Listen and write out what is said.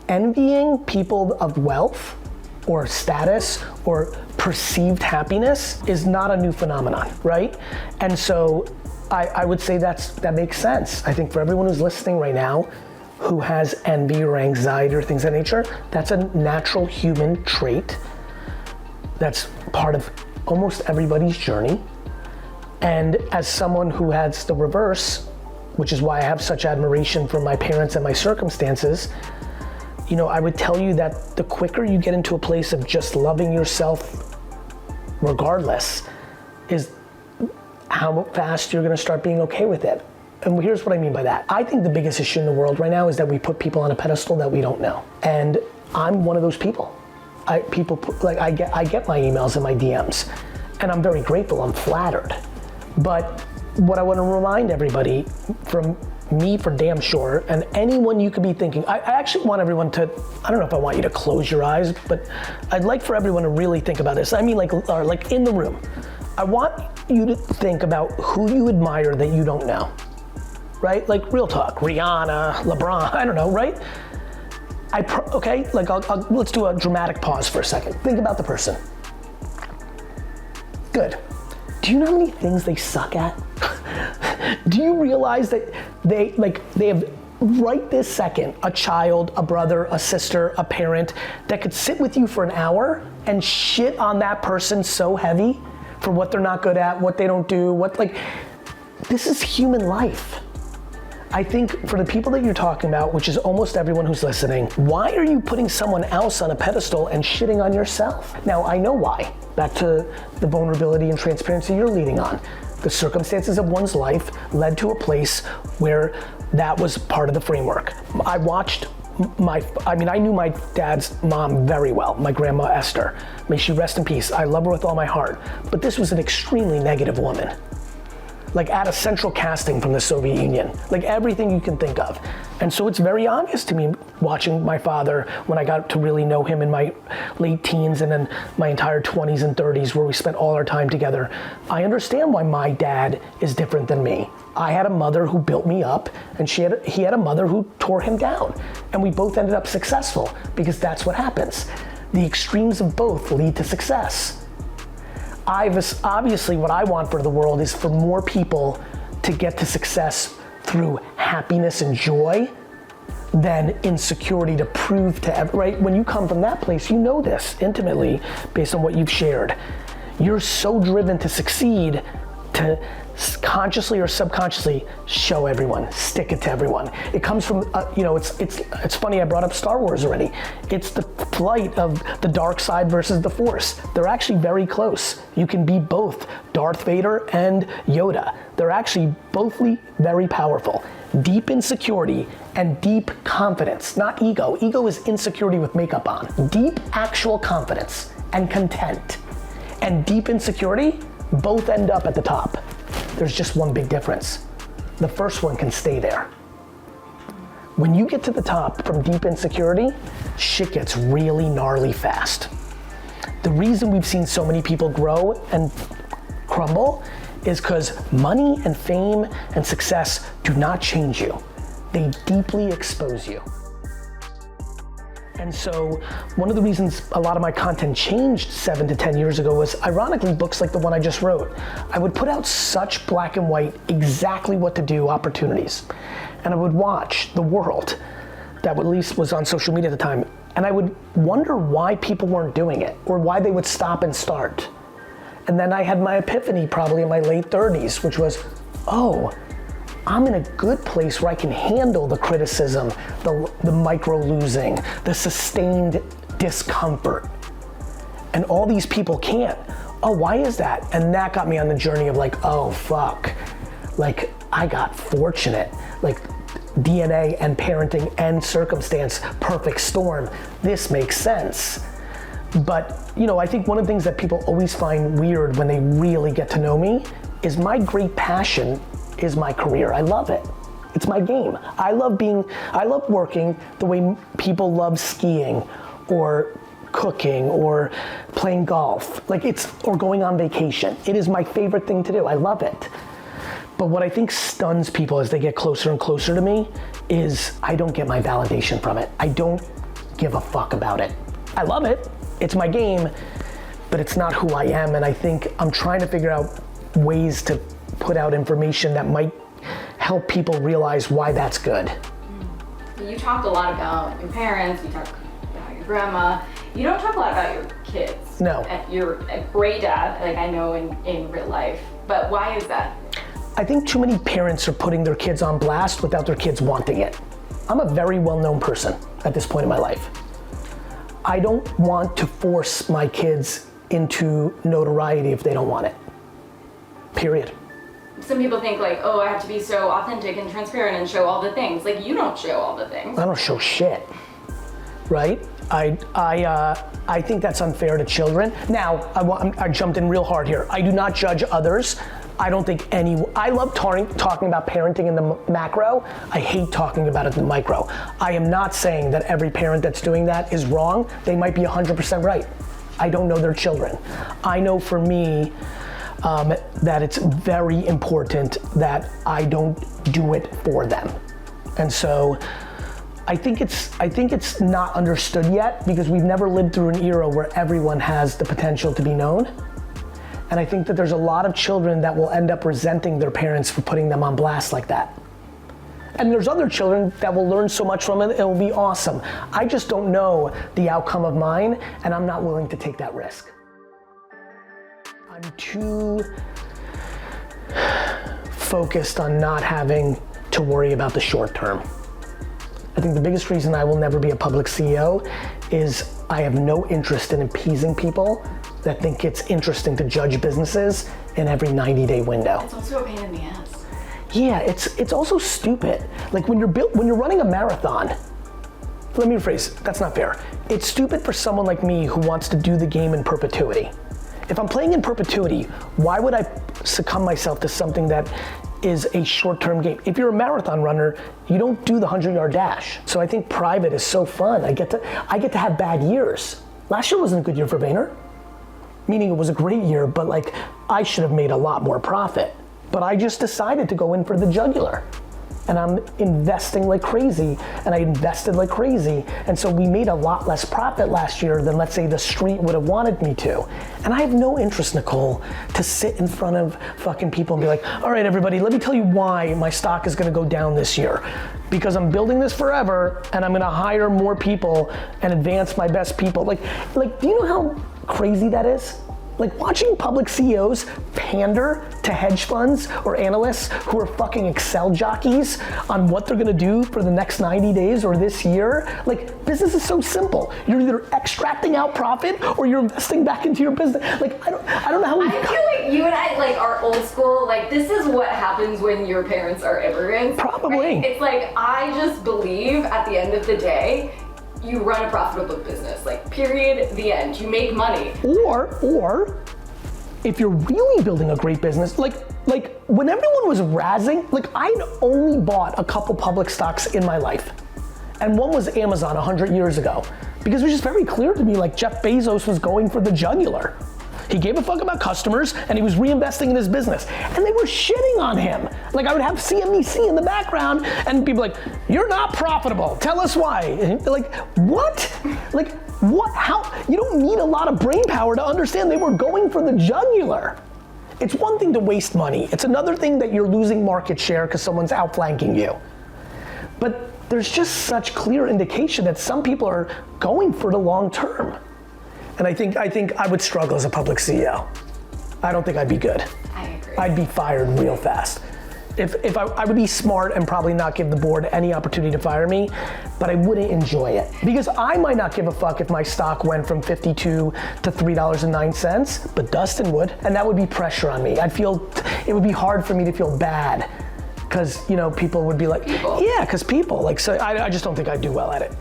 envying people of wealth or status or perceived happiness is not a new phenomenon, right? And so I would say that makes sense. I think for everyone who's listening right now who has envy or anxiety or things of that nature, that's a natural human trait. That's part of almost everybody's journey. And as someone who has the reverse, which is why I have such admiration for my parents and my circumstances, you know, I would tell you that the quicker you get into a place of just loving yourself regardless is how fast you're gonna start being okay with it. And here's what I mean by that. I think the biggest issue in the world right now is that we put people on a pedestal that we don't know. And I'm one of those people. I get my emails and my DMs, and I'm very grateful, I'm flattered. But what I want to remind everybody, from me for damn sure, and anyone you could be thinking, I actually want everyone to, I don't know if I want you to close your eyes, but I'd like for everyone to really think about this. I mean like in the room. I want you to think about who you admire that you don't know, right? Like real talk, Rihanna, LeBron, I don't know, right? Okay, like let's do a dramatic pause for a second. Think about the person. Good. Do you know how many things they suck at? Do you realize that they have right this second a child, a brother, a sister, a parent that could sit with you for an hour and shit on that person so heavy for what they're not good at, what they don't do, this is human life. I think for the people that you're talking about, which is almost everyone who's listening, why are you putting someone else on a pedestal and shitting on yourself? Now, I know why. Back to the vulnerability and transparency you're leading on. The circumstances of one's life led to a place where that was part of the framework. I knew my dad's mom very well, my grandma Esther. May she rest in peace. I love her with all my heart. But this was an extremely negative woman. Like at a central casting from the Soviet Union, like everything you can think of. And so it's very obvious to me watching my father when I got to really know him in my late teens and then my entire 20s and 30s where we spent all our time together. I understand why my dad is different than me. I had a mother who built me up and he had a mother who tore him down. And we both ended up successful because that's what happens. The extremes of both lead to success. Obviously, what I want for the world is for more people to get to success through happiness and joy than insecurity to prove to everyone, right? When you come from that place, you know this intimately based on what you've shared. You're so driven to succeed to consciously or subconsciously show everyone, stick it to everyone. It comes from, it's funny I brought up Star Wars already. It's the flight of the dark side versus the Force. They're actually very close. You can be both Darth Vader and Yoda. They're actually both very powerful. Deep insecurity and deep confidence, not ego. Ego is insecurity with makeup on. Deep actual confidence and content and deep insecurity both end up at the top. There's just one big difference. The first one can stay there. When you get to the top from deep insecurity, shit gets really gnarly fast. The reason we've seen so many people grow and crumble is because money and fame and success do not change you. They deeply expose you. And so one of the reasons a lot of my content changed 7 to 10 years ago was, ironically, books like the one I just wrote. I would put out such black and white, exactly what to do opportunities. And I would watch the world that at least was on social media at the time. And I would wonder why people weren't doing it or why they would stop and start. And then I had my epiphany probably in my late 30s, which was, oh, I'm in a good place where I can handle the criticism, the micro losing, the sustained discomfort. And all these people can't. Oh, why is that? And that got me on the journey of like, oh, fuck. Like, I got fortunate. Like, DNA and parenting and circumstance, perfect storm. This makes sense. But, I think one of the things that people always find weird when they really get to know me is my great passion is my career. I love it. It's my game. I love working the way people love skiing or cooking or playing golf, or going on vacation. It is my favorite thing to do. I love it. But what I think stuns people as they get closer and closer to me is I don't get my validation from it. I don't give a fuck about it. I love it, it's my game, but it's not who I am, and I think I'm trying to figure out ways to put out information that might help people realize why that's good. You talk a lot about your parents, you talk about your grandma. You don't talk a lot about your kids. No. You're a great dad, like I know in real life, but why is that? I think too many parents are putting their kids on blast without their kids wanting it. I'm a very well-known person at this point in my life. I don't want to force my kids into notoriety if they don't want it. Period. Some people think like, oh, I have to be so authentic and transparent and show all the things. Like you don't show all the things. I don't show shit, right? I think that's unfair to children. Now, I jumped in real hard here. I do not judge others. I don't think I love talking about parenting in the macro. I hate talking about it in the micro. I am not saying that every parent that's doing that is wrong. They might be 100% right. I don't know their children. I know for me that it's very important that I don't do it for them. And so I think it's not understood yet because we've never lived through an era where everyone has the potential to be known. And I think that there's a lot of children that will end up resenting their parents for putting them on blast like that. And there's other children that will learn so much from it, it will be awesome. I just don't know the outcome of mine, and I'm not willing to take that risk. I'm too focused on not having to worry about the short term. I think the biggest reason I will never be a public CEO is I have no interest in appeasing people that think it's interesting to judge businesses in every 90-day window. It's also a pain in the ass. Yeah, it's also stupid. Like when you're running a marathon, let me rephrase, that's not fair. It's stupid for someone like me who wants to do the game in perpetuity. If I'm playing in perpetuity, why would I succumb myself to something that is a short-term game? If you're a marathon runner, you don't do the 100-yard dash. So I think private is so fun. I get to have bad years. Last year wasn't a good year for Vayner. Meaning it was a great year, but like I should have made a lot more profit. But I just decided to go in for the jugular. And I'm investing like crazy, and I invested like crazy. And so we made a lot less profit last year than let's say the street would have wanted me to. And I have no interest, Nicole, to sit in front of fucking people and be like, all right, everybody, let me tell you why my stock is gonna go down this year. Because I'm building this forever, and I'm gonna hire more people and advance my best people. Like, do you know how crazy that is? Like watching public CEOs pander to hedge funds or analysts who are fucking Excel jockeys on what they're gonna do for the next 90 days or this year. Like business is so simple. You're either extracting out profit or you're investing back into your business. Like I don't know how I feel like you and I like are old school. Like this is what happens when your parents are immigrants. Probably. Right? It's like I just believe at the end of the day, you run a profitable business, like period, the end. You make money. Or if you're really building a great business, like when everyone was razzing, like I'd only bought a couple public stocks in my life. And one was Amazon 100 years ago. Because it was just very clear to me like Jeff Bezos was going for the jugular. He gave a fuck about customers and he was reinvesting in his business. And they were shitting on him. Like I would have CNBC in the background and people like, you're not profitable, tell us why. And like, what? Like, what, how? You don't need a lot of brain power to understand they were going for the jugular. It's one thing to waste money. It's another thing that you're losing market share because someone's outflanking you. But there's just such clear indication that some people are going for the long term. And I think I would struggle as a public CEO. I don't think I'd be good. I agree. I'd be fired real fast. If I would be smart and probably not give the board any opportunity to fire me, but I wouldn't enjoy it. Because I might not give a fuck if my stock went from 52 to $3.09, but Dustin would, and that would be pressure on me. It would be hard for me to feel bad, because people would be like, yeah, because people, like, so I just don't think I'd do well at it.